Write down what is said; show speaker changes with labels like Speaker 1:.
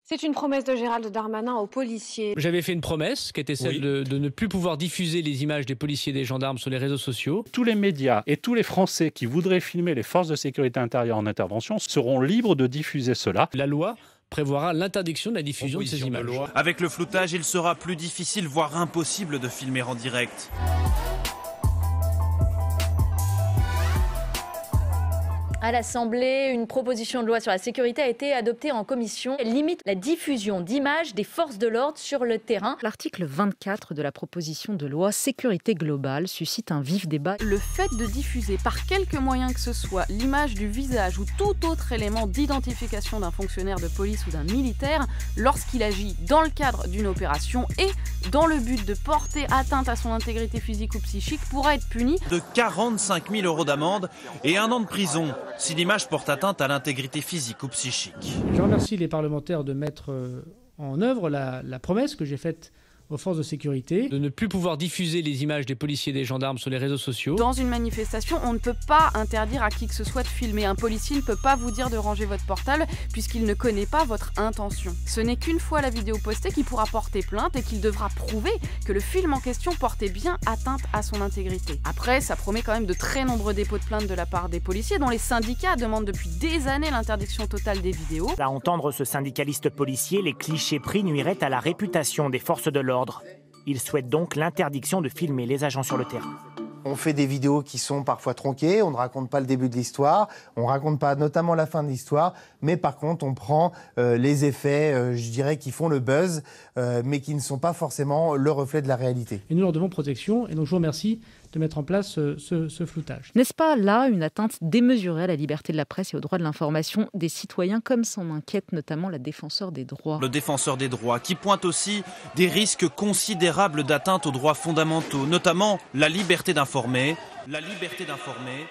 Speaker 1: C'est une promesse de Gérald Darmanin aux policiers.
Speaker 2: J'avais fait une promesse qui était celle de ne plus pouvoir diffuser les images des policiers et des gendarmes sur les réseaux sociaux.
Speaker 3: Tous les médias et tous les Français qui voudraient filmer les forces de sécurité intérieure en intervention seront libres de diffuser cela.
Speaker 2: La loi prévoira l'interdiction de la diffusion de ces images.
Speaker 4: Avec le floutage, il sera plus difficile, voire impossible de filmer en direct.
Speaker 5: À l'Assemblée, une proposition de loi sur la sécurité a été adoptée en commission. Elle limite la diffusion d'images des forces de l'ordre sur le terrain.
Speaker 6: L'article 24 de la proposition de loi sécurité globale suscite un vif débat.
Speaker 7: Le fait de diffuser par quelque moyen que ce soit l'image du visage ou tout autre élément d'identification d'un fonctionnaire de police ou d'un militaire lorsqu'il agit dans le cadre d'une opération et dans le but de porter atteinte à son intégrité physique ou psychique pourra être puni
Speaker 4: de 45 000 € d'amende et 1 an de prison si l'image porte atteinte à l'intégrité physique ou psychique.
Speaker 8: Je remercie les parlementaires de mettre en œuvre la promesse que j'ai faite aux forces de sécurité.
Speaker 2: De ne plus pouvoir diffuser les images des policiers et des gendarmes sur les réseaux sociaux.
Speaker 7: Dans une manifestation, on ne peut pas interdire à qui que ce soit de filmer. Un policier ne peut pas vous dire de ranger votre portable puisqu'il ne connaît pas votre intention. Ce n'est qu'une fois la vidéo postée qu'il pourra porter plainte et qu'il devra prouver que le film en question portait bien atteinte à son intégrité. Après, ça promet quand même de très nombreux dépôts de plainte de la part des policiers dont les syndicats demandent depuis des années l'interdiction totale des vidéos.
Speaker 9: À entendre ce syndicaliste policier, les clichés pris nuiraient à la réputation des forces de l'ordre. Il souhaite donc l'interdiction de filmer les agents sur le terrain.
Speaker 10: On fait des vidéos qui sont parfois tronquées, on ne raconte pas le début de l'histoire, on ne raconte pas notamment la fin de l'histoire, mais par contre on prend les effets, je dirais, qui font le buzz, mais qui ne sont pas forcément le reflet de la réalité.
Speaker 8: Et nous leur devons protection, et donc je vous remercie de mettre en place ce floutage.
Speaker 6: N'est-ce pas là une atteinte démesurée à la liberté de la presse et au droit de l'information des citoyens, comme s'en inquiète notamment la défenseur des droits?
Speaker 4: Le défenseur des droits qui pointe aussi des risques considérables d'atteinte aux droits fondamentaux, notamment la liberté d'informer. La liberté d'informer